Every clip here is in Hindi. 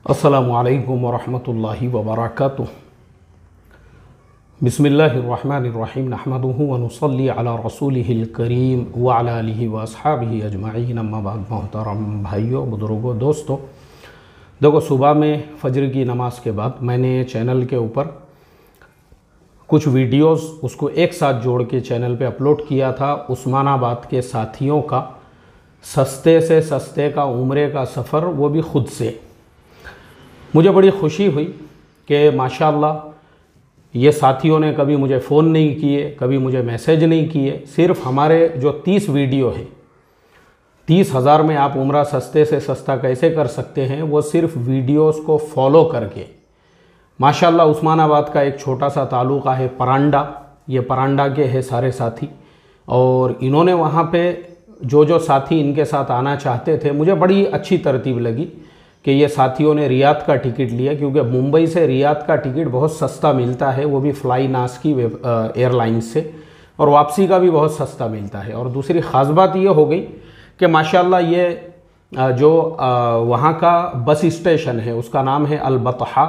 अस्सलामुअलैकुम वरहमतुल्लाहि वबरकातुह। बिस्मिल्लाहिर्रहमानिर्रहीम नहमदुहु व नुसल्ली अला रसूलिहिल करीम व अला आलिहि व अस्हाबिहि अजमईन। अम्मा बाद, मोहतरम भाइयों, बुजुर्गों, दोस्तों, देखो, सुबह में फ़जर की नमाज के बाद मैंने चैनल के ऊपर कुछ वीडियोस उसको एक साथ जोड़ के चैनल पे अपलोड किया था। उस्मानाबाद के साथियों का सस्ते से सस्ते का उम्रे का सफ़र, वो भी ख़ुद से। मुझे बड़ी खुशी हुई कि माशाअल्लाह ये साथियों ने कभी मुझे फ़ोन नहीं किए, कभी मुझे मैसेज नहीं किए। सिर्फ हमारे जो 30 वीडियो है, 30,000 में आप उम्रा सस्ते से सस्ता कैसे कर सकते हैं, वो सिर्फ वीडियोस को फॉलो करके माशाअल्लाह। उस्मानाबाद का एक छोटा सा तालुका है परांडा, ये परांडा के हैं सारे साथी, और इन्होंने वहाँ पे जो साथी इनके साथ आना चाहते थे, मुझे बड़ी अच्छी तरतीब लगी कि ये साथियों ने रियाद का टिकट लिया, क्योंकि मुंबई से रियाद का टिकट बहुत सस्ता मिलता है, वो भी फ्लाई नास की एयरलाइन से, और वापसी का भी बहुत सस्ता मिलता है। और दूसरी ख़ास बात ये हो गई कि माशाअल्लाह ये जो वहाँ का बस स्टेशन है उसका नाम है अल बतहा।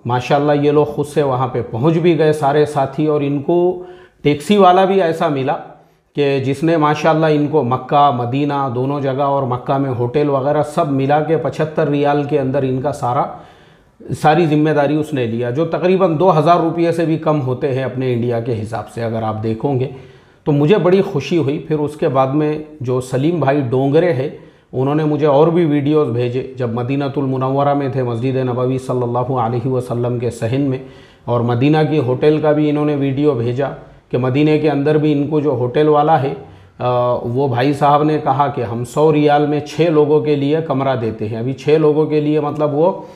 माशाअल्लाह ये लोग ख़ुद से वहाँ पे पहुँच भी गए सारे साथी, और इनको टैक्सी वाला भी ऐसा मिला कि जिसने माशाअल्लाह इनको मक्का मदीना दोनों जगह और मक्का में होटल वगैरह सब मिला के 75 रियाल के अंदर इनका सारी जिम्मेदारी उसने लिया, जो तकरीबन 2000 रुपये से भी कम होते हैं अपने इंडिया के हिसाब से अगर आप देखोगे। तो मुझे बड़ी खुशी हुई। फिर उसके बाद में जो सलीम भाई डोंगरे हैं, उन्होंने मुझे और भी वीडियोज़ भेजे। जब मदीनातुल मुनव्वरा में थे, मस्जिद नबवी सल्लल्लाहु अलैहि वसल्लम के सहन में, और मदीना की होटल का भी इन्होंने वीडियो भेजा कि मदीने के अंदर भी इनको जो होटल वाला है वो भाई साहब ने कहा कि हम 100 रियाल में 6 लोगों के लिए कमरा देते हैं। अभी 6 लोगों के लिए मतलब वो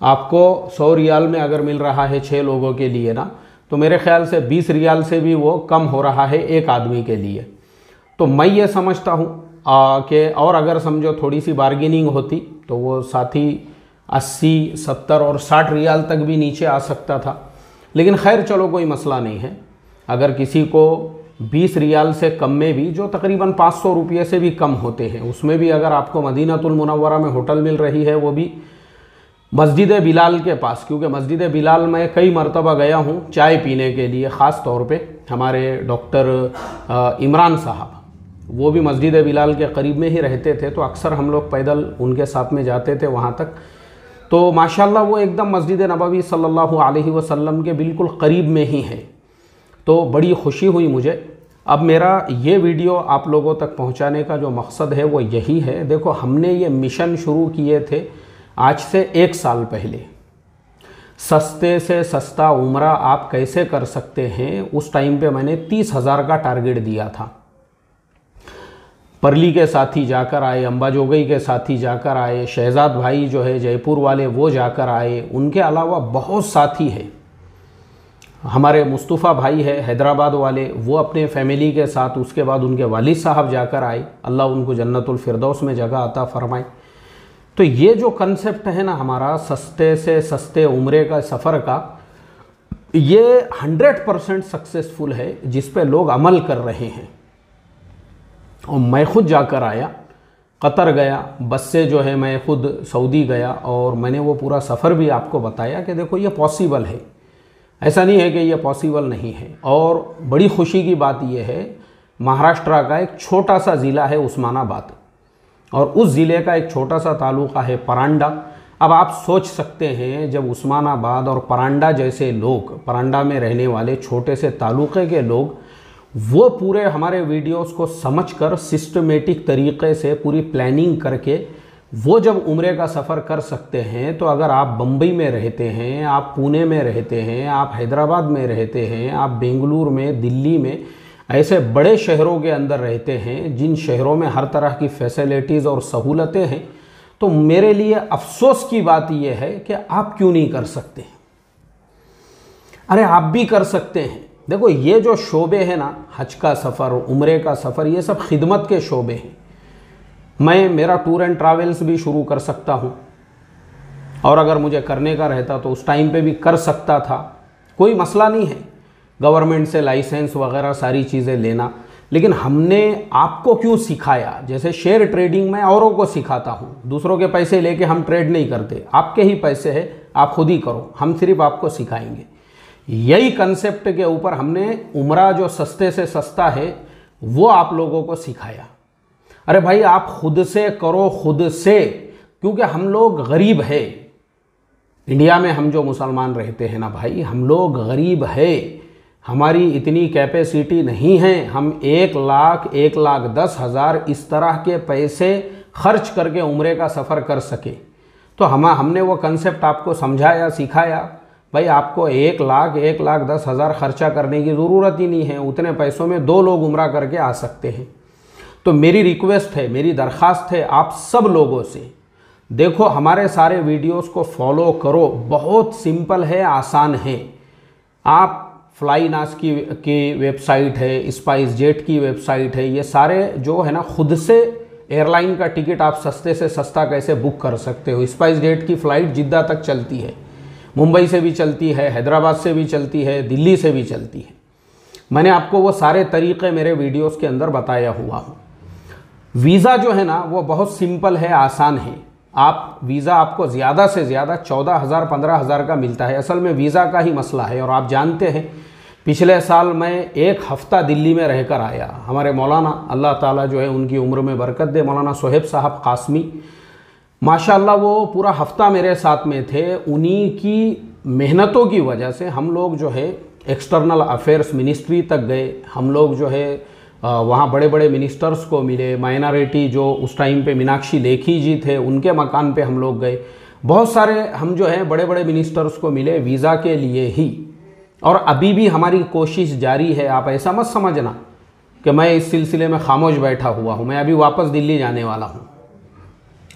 आपको 100 रियाल में अगर मिल रहा है 6 लोगों के लिए ना, तो मेरे ख्याल से 20 रियाल से भी वो कम हो रहा है एक आदमी के लिए। तो मैं ये समझता हूँ कि और अगर समझो थोड़ी सी बार्गेनिंग होती तो वो साथी 80, 70 और 60 रियाल तक भी नीचे आ सकता था। लेकिन खैर चलो, कोई मसला नहीं है। अगर किसी को 20 रियाल से कम में भी, जो तकरीबन 500 रुपये से भी कम होते हैं, उसमें भी अगर आपको मदीनातुल मुनव्वरा में होटल मिल रही है, वो भी मस्जिद बिलाल के पास, क्योंकि मस्जिद बिलाल में कई मरतबा गया हूँ चाय पीने के लिए। ख़ास तौर पे हमारे डॉक्टर इमरान साहब, वो भी मस्जिद बिलाल के करीब में ही रहते थे, तो अक्सर हम लोग पैदल उनके साथ में जाते थे वहाँ तक। तो माशाल्लाह वो एकदम मस्जिद नबवी सल्लल्लाहु अलैहि वसल्लम के बिल्कुल करीब में ही है। तो बड़ी खुशी हुई मुझे। अब मेरा ये वीडियो आप लोगों तक पहुंचाने का जो मकसद है वो यही है। देखो, हमने ये मिशन शुरू किए थे आज से 1 साल पहले। सस्ते से सस्ता उम्रा आप कैसे कर सकते हैं, उस टाइम पे मैंने 30,000 का टारगेट दिया था। परली के साथी जाकर आए, अंबाजोगई के साथी जाकर आए, शहजाद भाई जो है जयपुर वाले वो जाकर आए, उनके अलावा बहुत साथी है। हमारे मुस्तफ़ा भाई है हैदराबाद वाले, वो अपने फैमिली के साथ, उसके बाद उनके वालिद साहब जाकर आए, अल्लाह उनको जन्नतुल फिरदौस में जगह अता फरमाए। तो ये जो कंसेप्ट है ना हमारा सस्ते से सस्ते उम्रे का सफ़र का, ये 100% सक्सेसफुल है, जिस पे लोग अमल कर रहे हैं। और मैं खुद जाकर आया, कतर गया, बस से जो है मैं खुद सऊदी गया, और मैंने वो पूरा सफ़र भी आपको बताया कि देखो ये पॉसिबल है, ऐसा नहीं है कि ये पॉसिबल नहीं है। और बड़ी खुशी की बात यह है, महाराष्ट्र का एक छोटा सा ज़िला है उस्मानाबाद, और उस ज़िले का एक छोटा सा तालुका है परांडा। अब आप सोच सकते हैं, जब उस्मानाबाद और परांडा जैसे लोग, परांडा में रहने वाले छोटे से तालुके के लोग, वो पूरे हमारे वीडियोस को समझकर सिस्टमेटिक तरीक़े से पूरी प्लानिंग करके वो जब उम्रे का सफ़र कर सकते हैं, तो अगर आप बम्बई में रहते हैं, आप पुणे में रहते हैं, आप हैदराबाद में रहते हैं, आप बेंगलुरु में, दिल्ली में, ऐसे बड़े शहरों के अंदर रहते हैं जिन शहरों में हर तरह की फैसिलिटीज़ और सहूलतें हैं, तो मेरे लिए अफसोस की बात यह है कि आप क्यों नहीं कर सकते। अरे आप भी कर सकते हैं। देखो, ये जो शोबे हैं ना, हज का सफ़र, उम्रे का सफ़र, ये सब खिदमत के शोबे हैं। मेरा टूर एंड ट्रैवल्स भी शुरू कर सकता हूँ, और अगर मुझे करने का रहता तो उस टाइम पे भी कर सकता था, कोई मसला नहीं है। गवर्नमेंट से लाइसेंस वगैरह सारी चीज़ें लेना, लेकिन हमने आपको क्यों सिखाया? जैसे शेयर ट्रेडिंग में औरों को सिखाता हूँ, दूसरों के पैसे लेके हम ट्रेड नहीं करते, आपके ही पैसे हैं, आप खुद ही करो, हम सिर्फ आपको सिखाएंगे। यही कंसेप्ट के ऊपर हमने उम्रा जो सस्ते से सस्ता है वो आप लोगों को सिखाया। अरे भाई आप खुद से करो, खुद से, क्योंकि हम लोग गरीब है। इंडिया में हम जो मुसलमान रहते हैं ना भाई, हम लोग गरीब है, हमारी इतनी कैपेसिटी नहीं है हम 1 लाख 1,10,000 इस तरह के पैसे खर्च करके उम्रे का सफ़र कर सके। तो हमने वो कंसेप्ट आपको समझाया, सिखाया। भाई आपको 1 लाख 1,10,000 खर्चा करने की ज़रूरत ही नहीं है, उतने पैसों में 2 लोग उम्रा करके आ सकते हैं। तो मेरी रिक्वेस्ट है, मेरी दरख्वास्त है आप सब लोगों से, देखो हमारे सारे वीडियोस को फॉलो करो, बहुत सिंपल है, आसान है। आप फ्लाईनास की वेबसाइट है, स्पाइस जेट की वेबसाइट है, ये सारे जो है ना, खुद से एयरलाइन का टिकट आप सस्ते से सस्ता कैसे बुक कर सकते हो। स्पाइस जेट की फ़्लाइट जिद्दा तक चलती है, मुंबई से भी चलती है, हैदराबाद से भी चलती है, दिल्ली से भी चलती है। मैंने आपको वो सारे तरीक़े मेरे वीडियोस के अंदर बताया हुआ हूँ। वीज़ा जो है ना वो बहुत सिंपल है, आसान है। आप वीज़ा आपको ज़्यादा से ज़्यादा 14,000 15,000 का मिलता है। असल में वीज़ा का ही मसला है। और आप जानते हैं पिछले साल मैं 1 हफ़्ता दिल्ली में रहकर आया। हमारे मौलाना, अल्लाह ताला जो है उनकी उम्र में बरकत दे, मौलाना सोहेब साहब कासमी, माशाअल्लाह वो पूरा हफ़्ता मेरे साथ में थे। उन्हीं की मेहनतों की वजह से हम लोग जो है एक्सटर्नल अफेयर्स मिनिस्ट्री तक गए। हम लोग जो है वहाँ बड़े बड़े मिनिस्टर्स को मिले। माइनॉरिटी जो उस टाइम पे मीनाक्षी लेखी जी थे, उनके मकान पे हम लोग गए। बहुत सारे हम जो है बड़े बड़े मिनिस्टर्स को मिले वीज़ा के लिए ही। और अभी भी हमारी कोशिश जारी है। आप ऐसा मत समझना कि मैं इस सिलसिले में खामोश बैठा हुआ हूँ। मैं अभी वापस दिल्ली जाने वाला हूँ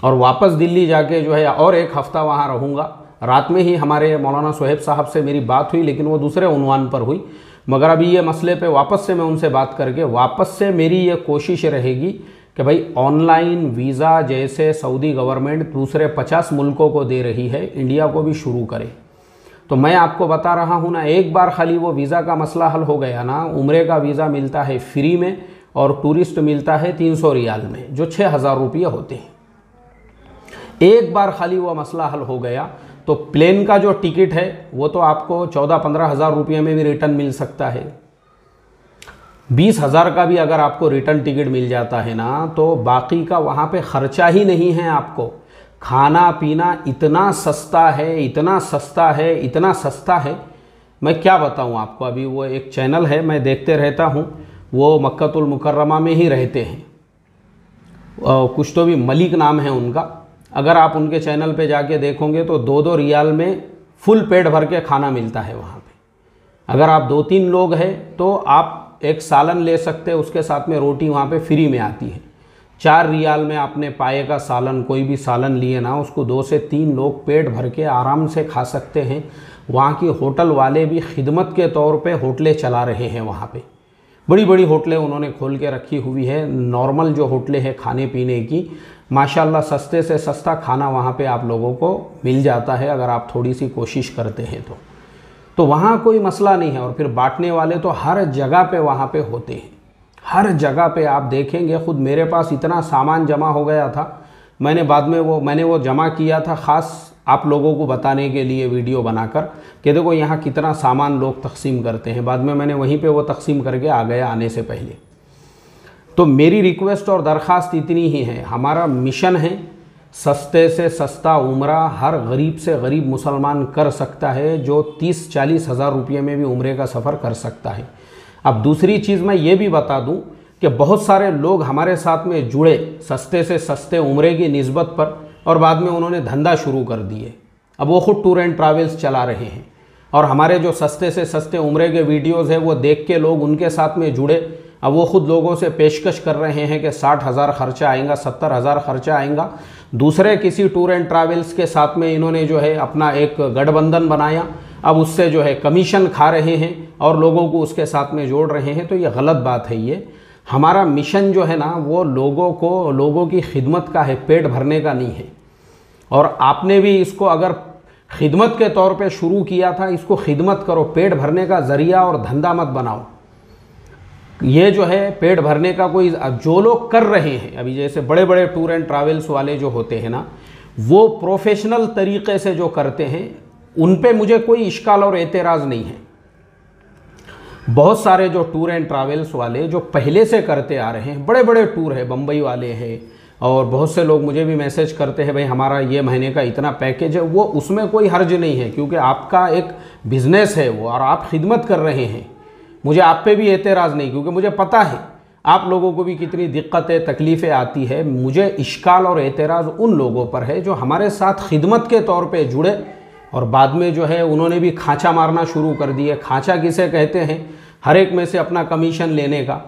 और वापस दिल्ली जाके जो है और 1 हफ़्ता वहाँ रहूँगा। रात में ही हमारे मौलाना सोहेब साहब से मेरी बात हुई, लेकिन वो दूसरे उन्वान पर हुई। मगर अभी ये मसले पे वापस से मैं उनसे बात करके वापस से मेरी ये कोशिश रहेगी कि भाई ऑनलाइन वीज़ा जैसे सऊदी गवर्नमेंट दूसरे 50 मुल्कों को दे रही है, इंडिया को भी शुरू करे। तो मैं आपको बता रहा हूँ ना, एक बार खाली वो वीज़ा का मसला हल हो गया ना, उम्रे का वीज़ा मिलता है फ्री में और टूरिस्ट मिलता है 300 रियाल में, जो 6,000 रुपये होते हैं। एक बार खाली वो मसला हल हो गया तो प्लेन का जो टिकट है वो तो आपको 14-15 हज़ार रुपये में भी रिटर्न मिल सकता है। 20,000 का भी अगर आपको रिटर्न टिकट मिल जाता है ना, तो बाकी का वहाँ पे ख़र्चा ही नहीं है। आपको खाना पीना इतना सस्ता है, इतना सस्ता है, इतना सस्ता है, मैं क्या बताऊँ आपको। अभी वो एक चैनल है, मैं देखते रहता हूँ, वो मक्कतुल मुकर्रमा में ही रहते हैं, कुछ तो भी मलिक नाम है उनका। अगर आप उनके चैनल पे जाके देखोगे तो 2-2 रियाल में फुल पेट भर के खाना मिलता है वहाँ पे। अगर आप 2-3 लोग हैं तो आप एक सालन ले सकते हैं, उसके साथ में रोटी वहाँ पे फ्री में आती है। 4 रियाल में आपने पाए का सालन, कोई भी सालन लिए ना, उसको 2 से 3 लोग पेट भर के आराम से खा सकते हैं। वहाँ की होटल वाले भी खिदमत के तौर पे होटलें चला रहे हैं। वहाँ पे बड़ी बड़ी होटलें उन्होंने खोल के रखी हुई है। नॉर्मल जो होटलें हैं खाने पीने की, माशाल्लाह सस्ते से सस्ता खाना वहाँ पे आप लोगों को मिल जाता है अगर आप थोड़ी सी कोशिश करते हैं तो वहाँ कोई मसला नहीं है। और फिर बांटने वाले तो हर जगह पे वहाँ पे होते हैं, हर जगह पे आप देखेंगे। खुद मेरे पास इतना सामान जमा हो गया था, मैंने बाद में मैंने वो जमा किया था ख़ास आप लोगों को बताने के लिए वीडियो बनाकर कि देखो यहाँ कितना सामान लोग तकसीम करते हैं। बाद में मैंने वहीं पे वो तकसीम करके आ गया आने से पहले। तो मेरी रिक्वेस्ट और दरख्वास्त इतनी ही है, हमारा मिशन है सस्ते से सस्ता उम्रा हर गरीब से गरीब मुसलमान कर सकता है, जो 30-40 हज़ार रुपये में भी उम्रे का सफ़र कर सकता है। अब दूसरी चीज़ मैं ये भी बता दूं कि बहुत सारे लोग हमारे साथ में जुड़े सस्ते से सस्ते उम्रे की निस्बत पर, और बाद में उन्होंने धंधा शुरू कर दिए। अब वो खुद टूर एंड ट्रैवल्स चला रहे हैं और हमारे जो सस्ते से सस्ते उम्रे के वीडियोज़ हैं वो देख के लोग उनके साथ में जुड़े। अब वो ख़ुद लोगों से पेशकश कर रहे हैं कि 60,000 खर्चा आएगा, 70,000 खर्चा आएगा। दूसरे किसी टूर एंड ट्रैवल्स के साथ में इन्होंने जो है अपना एक गठबंधन बनाया, अब उससे जो है कमीशन खा रहे हैं और लोगों को उसके साथ में जोड़ रहे हैं। तो ये गलत बात है। ये हमारा मिशन जो है ना वो लोगों की खिदमत का है, पेट भरने का नहीं है। और आपने भी इसको अगर खिदमत के तौर पे शुरू किया था, इसको खिदमत करो, पेट भरने का ज़रिया और धंधा मत बनाओ। ये जो है पेट भरने का कोई, जो लोग कर रहे हैं अभी, जैसे बड़े बड़े टूर एंड ट्रैवल्स वाले जो होते हैं ना, वो प्रोफेशनल तरीके से जो करते हैं उन पे मुझे कोई इश्काल और एतराज़ नहीं है। बहुत सारे जो टूर एंड ट्रैवल्स वाले जो पहले से करते आ रहे हैं, बड़े बड़े टूर है, बम्बई वाले हैं, और बहुत से लोग मुझे भी मैसेज करते हैं भाई हमारा ये महीने का इतना पैकेज है, वो उसमें कोई हर्ज नहीं है, क्योंकि आपका एक बिज़नेस है वो और आप खिदमत कर रहे हैं। मुझे आप पे भी एतराज़ नहीं, क्योंकि मुझे पता है आप लोगों को भी कितनी दिक्कतें तकलीफ़ें आती है। मुझे इश्काल और एतराज़ उन लोगों पर है जो हमारे साथ खिदमत के तौर पे जुड़े और बाद में जो है उन्होंने भी खांचा मारना शुरू कर दिए। खांचा किसे कहते हैं? हर एक में से अपना कमीशन लेने का।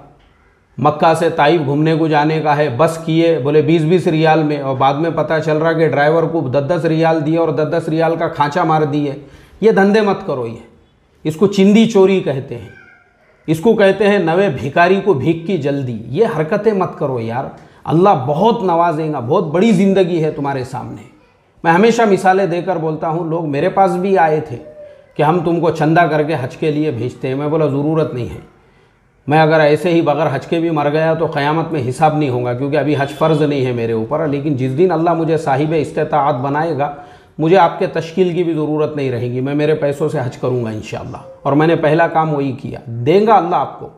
मक्का से ताइफ घूमने को जाने का है, बस किए बोले 20-20 रियाल में, और बाद में पता चल रहा कि ड्राइवर को 10-10 रियाल दिए और 10-10 रियाल का खांचा मार दिए। ये धंधे मत करो। ये इसको चिंदी चोरी कहते हैं, इसको कहते हैं नवे भिखारी को भीख की जल्दी। ये हरकतें मत करो यार, अल्लाह बहुत नवाजेगा, बहुत बड़ी ज़िंदगी है तुम्हारे सामने। मैं हमेशा मिसालें देकर बोलता हूँ, लोग मेरे पास भी आए थे कि हम तुमको चंदा करके हज के लिए भेजते हैं। मैं बोला ज़रूरत नहीं है, मैं अगर ऐसे ही बगैर हज के भी मर गया तो क़यामत में हिसाब नहीं होगा, क्योंकि अभी हज फ़र्ज़ नहीं है मेरे ऊपर। लेकिन जिस दिन अल्लाह मुझे साहिब इस्तिताअत बनाएगा, मुझे आपके तश्कील की भी ज़रूरत नहीं रहेगी, मैं मेरे पैसों से हज करूँगा इंशाअल्लाह। और मैंने पहला काम वही किया। देगा अल्लाह आपको,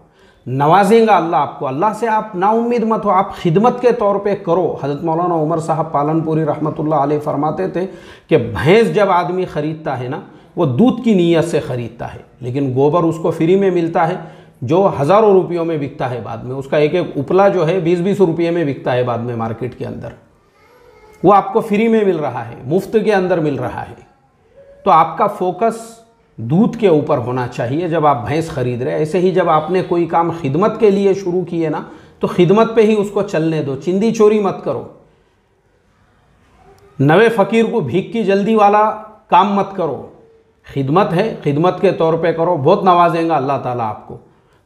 नवाजेगा अल्लाह आपको। अल्लाह से आप नाउम्मीद मत हो, आप खिदमत के तौर पे करो। हज़रत मौलाना उमर साहब पालनपुरी रहमतुल्लाह अलैह फरमाते थे कि भैंस जब आदमी ख़रीदता है ना, वो दूध की नीयत से ख़रीदता है, लेकिन गोबर उसको फ्री में मिलता है जो हज़ारों रुपयों में बिकता है बाद में। उसका एक एक उपला जो है 20-20 रुपये में बिकता है बाद में मार्केट के अंदर। वो आपको फ्री में मिल रहा है, मुफ्त के अंदर मिल रहा है। तो आपका फोकस दूध के ऊपर होना चाहिए जब आप भैंस खरीद रहे हैं। ऐसे ही जब आपने कोई काम खिदमत के लिए शुरू किए ना, तो खिदमत पे ही उसको चलने दो, चिंदी चोरी मत करो। नवे फ़कीर को भीख की जल्दी वाला काम मत करो। खिदमत है, खिदमत के तौर पे करो, बहुत नवाजेगा अल्लाह ताला आपको।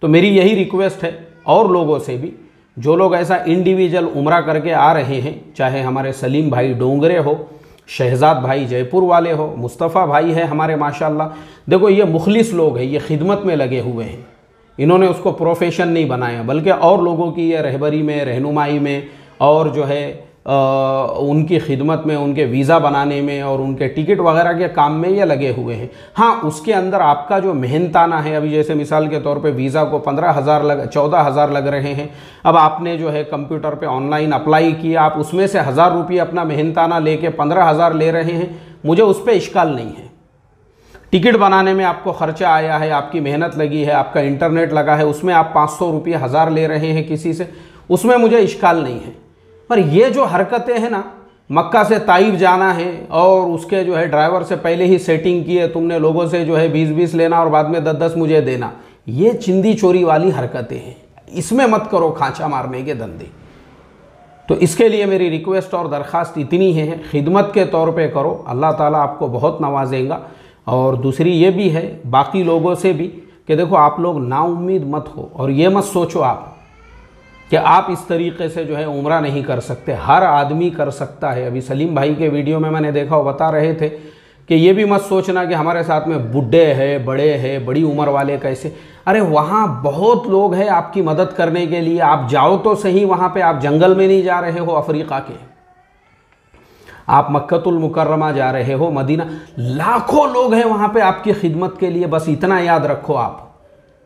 तो मेरी यही रिक्वेस्ट है और लोगों से भी, जो लोग ऐसा इंडिविजुअल उम्रा करके आ रहे हैं, चाहे हमारे सलीम भाई डोंगरे हो, शहजाद भाई जयपुर वाले हो, मुस्तफ़ा भाई है हमारे माशाल्लाह। देखो ये मुखलिस लोग हैं, ये खिदमत में लगे हुए हैं। इन्होंने उसको प्रोफेशन नहीं बनाया, बल्कि और लोगों की ये रहबरी में, रहनुमाई में, और जो है उनकी खिदमत में, उनके वीज़ा बनाने में और उनके टिकट वगैरह के काम में ये लगे हुए हैं। हाँ, उसके अंदर आपका जो मेहनताना है, अभी जैसे मिसाल के तौर पे वीज़ा को 14,000 लग रहे हैं। अब आपने जो है कंप्यूटर पे ऑनलाइन अप्लाई किया, आप उसमें से 1,000 रुपये अपना मेहनताना लेके 15,000 ले रहे हैं, मुझे उस पर इश्काल नहीं है। टिकट बनाने में आपको ख़र्चा आया है, आपकी मेहनत लगी है, आपका इंटरनेट लगा है, उसमें आप 500 रुपये 1,000 ले रहे हैं किसी से, उसमें मुझे इश्काल नहीं है। पर ये जो हरकतें हैं ना, मक्का से ताइफ जाना है और उसके जो है ड्राइवर से पहले ही सेटिंग की है तुमने, लोगों से जो है 20-20 लेना और बाद में 10-10 मुझे देना, ये चिंदी चोरी वाली हरकतें हैं। इसमें मत करो खांचा मारने के धंधे। तो इसके लिए मेरी रिक्वेस्ट और दरख्वास्त इतनी है, खिदमत के तौर पे करो, अल्लाह ताला आपको बहुत नवाजेगा। और दूसरी ये भी है बाकी लोगों से भी कि देखो आप लोग नाउम्मीद मत हो और ये मत सोचो आप कि आप इस तरीके से जो है उम्रा नहीं कर सकते। हर आदमी कर सकता है। अभी सलीम भाई के वीडियो में मैंने देखा, वो बता रहे थे कि ये भी मत सोचना कि हमारे साथ में बुढ़े हैं, बड़े हैं, बड़ी उम्र वाले कैसे। अरे वहाँ बहुत लोग हैं आपकी मदद करने के लिए, आप जाओ तो सही वहाँ पे। आप जंगल में नहीं जा रहे हो अफ्रीका के, आप मक्कतुल मुकर्रमा जा रहे हो, मदीना, लाखों लोग हैं वहाँ पे आपकी खिदमत के लिए। बस इतना याद रखो, आप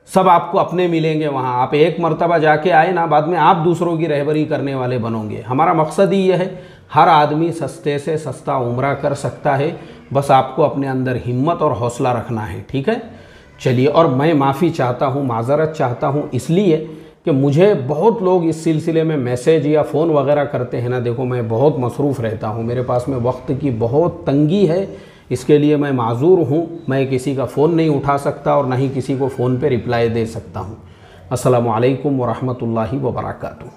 सब आपको अपने मिलेंगे वहाँ। आप एक मर्तबा जाके आए ना, बाद में आप दूसरों की रहबरी करने वाले बनोगे। हमारा मकसद ही यह है, हर आदमी सस्ते से सस्ता उम्रा कर सकता है, बस आपको अपने अंदर हिम्मत और हौसला रखना है। ठीक है, चलिए। और मैं माफ़ी चाहता हूँ, माज़रत चाहता हूँ, इसलिए कि मुझे बहुत लोग इस सिलसिले में मैसेज या फ़ोन वगैरह करते हैं ना। देखो मैं बहुत मसरूफ़ रहता हूँ, मेरे पास में वक्त की बहुत तंगी है, इसके लिए मैं माज़ूर हूँ। मैं किसी का फ़ोन नहीं उठा सकता और ना ही किसी को फ़ोन पे रिप्लाई दे सकता हूँ। अस्सलामु अलैकुम व रहमतुल्लाहि व बरकातुहू।